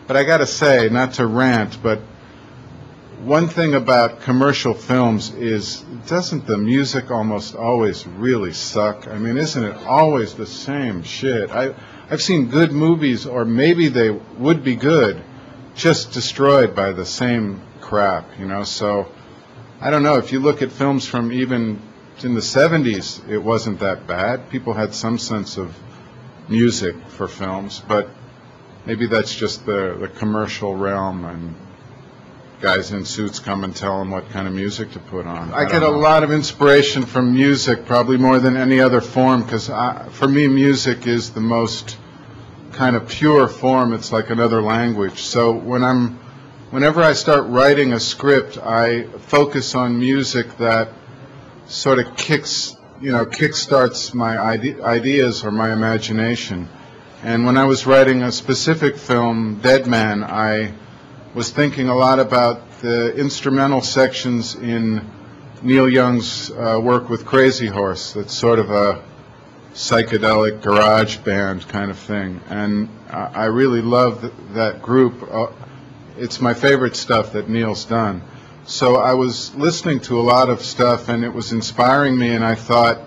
But I got to say, not to rant, but one thing about commercial films is, doesn't the music almost always really suck? I mean, isn't it always the same shit? I've seen good movies, or maybe they would be good, just destroyed by the same crap, you know? So, I don't know, if you look at films from even in the 70s, it wasn't that bad. People had some sense of music for films, but maybe that's just the commercial realm, and guys in suits come and tell them what kind of music to put on. I get a lot of inspiration from music, probably more than any other form, because for me, music is the most kind of pure form. It's like another language. So whenever I start writing a script, I focus on music that sort of kickstarts my ideas or my imagination. And when I was writing a specific film, Dead Man, I was thinking a lot about the instrumental sections in Neil Young's work with Crazy Horse. That's sort of a psychedelic garage band kind of thing. And I really love that group. It's my favorite stuff that Neil's done. So I was listening to a lot of stuff, and it was inspiring me, and I thought,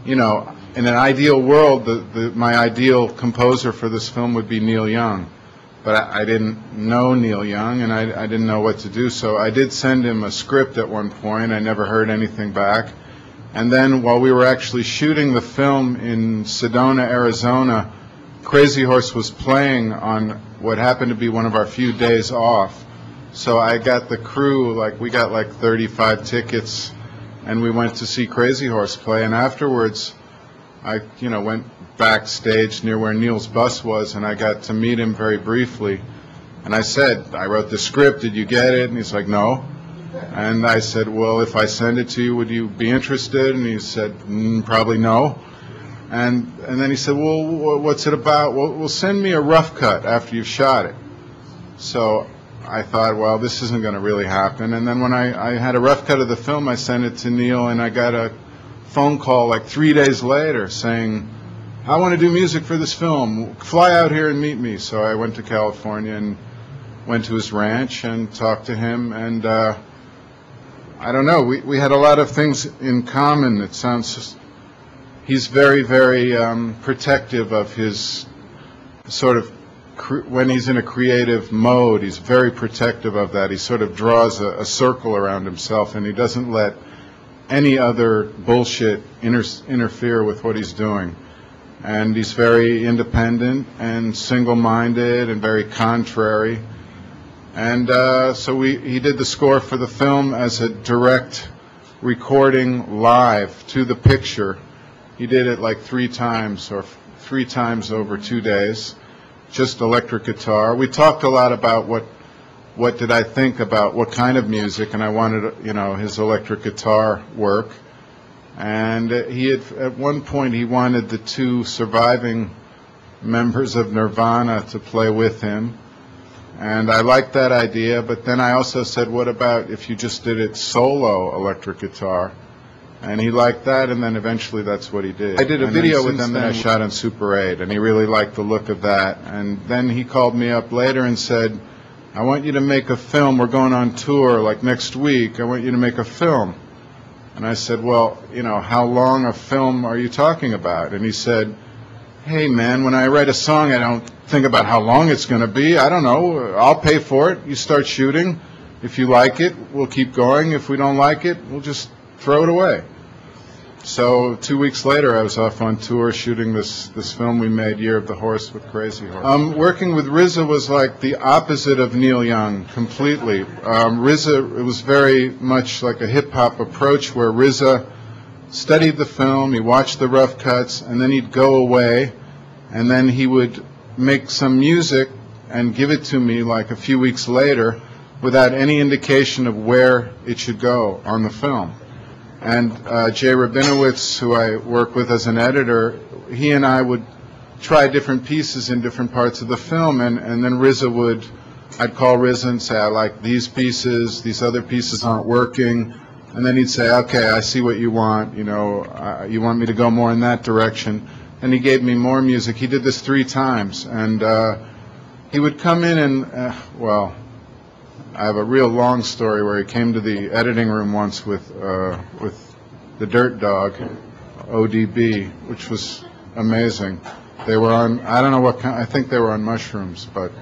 you know, in an ideal world, my ideal composer for this film would be Neil Young. But I didn't know Neil Young, and I didn't know what to do. So I did send him a script at one point. I never heard anything back. And then while we were actually shooting the film in Sedona, Arizona, Crazy Horse was playing on what happened to be one of our few days off. So I got the crew, we got 35 tickets, and we went to see Crazy Horse play. And afterwards, I went backstage near where Neil's bus was, and I got to meet him very briefly. And I said, I wrote the script, did you get it? And he's like, no. And I said, well, if I send it to you, would you be interested? And he said, probably no. And then he said, well, what's it about? Well, send me a rough cut after you've shot it. So I thought, well, this isn't going to really happen. And then when I had a rough cut of the film, I sent it to Neil, and I got a phone call 3 days later saying, I want to do music for this film. Fly out here and meet me. So I went to California and went to his ranch and talked to him. And I don't know, we had a lot of things in common. It sounds he's very, very protective of his sort of, when he's in a creative mode, he's very protective of that. He sort of draws a circle around himself, and he doesn't let any other bullshit interfere with what he's doing. And he's very independent and single-minded and very contrary. And so he did the score for the film as a direct recording live to the picture. He did it 3 times, or 3 times over 2 days, just electric guitar. We talked a lot about what did I think about what kind of music, and I wanted, his electric guitar work. And at one point he wanted the 2 surviving members of Nirvana to play with him. And I liked that idea, but then I also said, what about if you just did it solo electric guitar? And he liked that, and then eventually that's what he did. I did a video with him that I shot on Super 8, and he really liked the look of that. And then he called me up later and said, I want you to make a film. We're going on tour next week. I want you to make a film. And I said, well, how long a film are you talking about? And he said, hey, man, when I write a song, I don't think about how long it's going to be. I don't know. I'll pay for it. You start shooting. If you like it, we'll keep going. If we don't like it, we'll just throw it away. So 2 weeks later, I was off on tour shooting this film we made, Year of the Horse, with Crazy Horse. Working with RZA was like the opposite of Neil Young, completely. RZA, it was very much like a hip-hop approach, where RZA studied the film, he watched the rough cuts, and then he'd go away, and then he would make some music and give it to me a few weeks later without any indication of where it should go on the film. And Jay Rabinowitz, who I work with as an editor, he and I would try different pieces in different parts of the film, and then RZA I'd call RZA and say, I like these pieces, these other pieces aren't working, and then he'd say, okay, I see what you want, you want me to go more in that direction, and he gave me more music. He did this 3 times, and he would come in and, well, I have a real long story where he came to the editing room once with the Dirt Dog, ODB, which was amazing. They were on, I don't know what kind, I think they were on mushrooms, but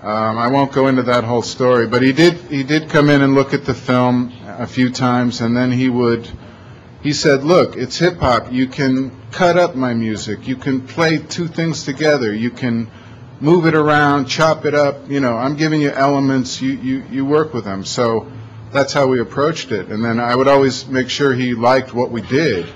I won't go into that whole story. But he did come in and look at the film a few times, and then he said, look, it's hip-hop. You can cut up my music. You can play two things together. You can move it around, chop it up. You know, I'm giving you elements. You work with them. So that's how we approached it. And then I would always make sure he liked what we did.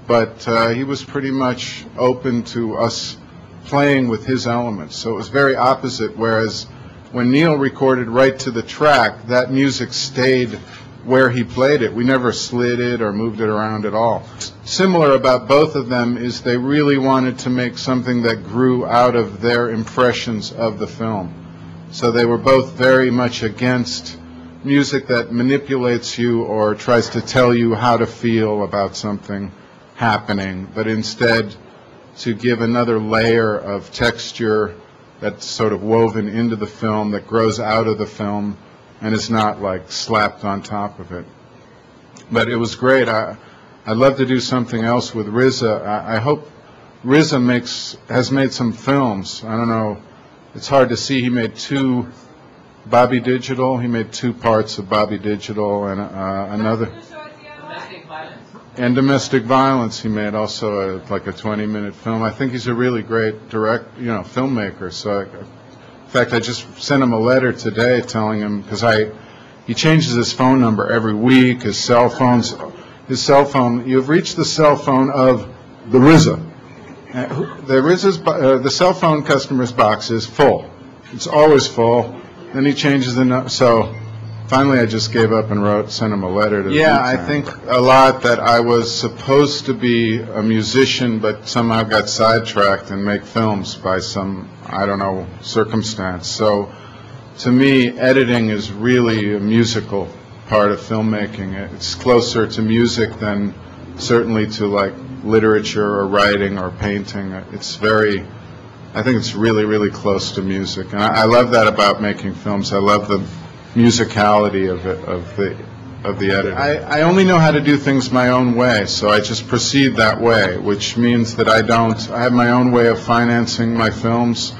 But he was pretty much open to us playing with his elements. So it was very opposite, whereas when Neil recorded right to the track, that music stayed where he played it. We never slid it or moved it around at all. Similar about both of them is they really wanted to make something that grew out of their impressions of the film. So they were both very much against music that manipulates you or tries to tell you how to feel about something happening, but instead to give another layer of texture that's sort of woven into the film, that grows out of the film, and is not like slapped on top of it. But it was great. I'd love to do something else with RZA. I hope RZA has made some films. I don't know. It's hard to see. He made two Bobby Digital. He made two parts of Bobby Digital and another. And Domestic Violence. He made also like a 20-minute film. I think he's a really great filmmaker. So. In fact, I just sent him a letter today telling him, because he changes his phone number every week, his cell phone, you've reached the cell phone of the RZA. The cell phone customer's box is full. It's always full. Then he changes the number. So finally I just gave up and sent him a letter. I think a lot that I was supposed to be a musician, but somehow got sidetracked and make films by some, I don't know, circumstance. So to me, editing is really a musical part of filmmaking. It's closer to music than certainly to like literature or writing or painting. I think it's really, really close to music. And I love that about making films. I love the musicality of the editing. I only know how to do things my own way, so I just proceed that way, which means that I have my own way of financing my films.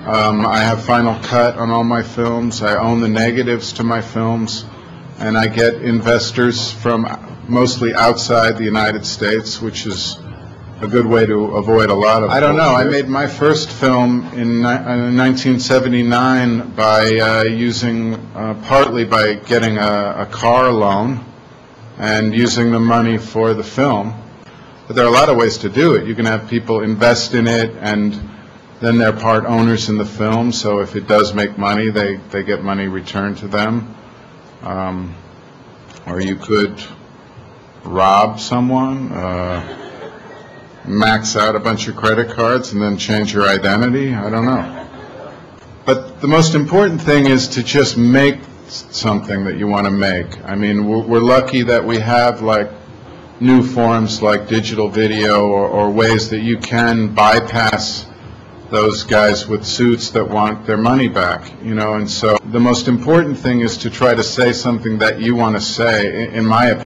I have Final Cut on all my films. I own the negatives to my films, and I get investors from mostly outside the United States, which is a good way to avoid a lot of. I don't know. I made my first film in 1979 by partly by getting a car loan and using the money for the film. But there are a lot of ways to do it. You can have people invest in it, and then they're part owners in the film. So if it does make money, they get money returned to them. Or you could rob someone. Max out a bunch of credit cards and then change your identity. I don't know. But the most important thing is to just make something that you want to make. I mean, we're lucky that we have like new forms like digital video or ways that you can bypass those guys with suits that want their money back, and so the most important thing is to try to say something that you want to say, in my opinion.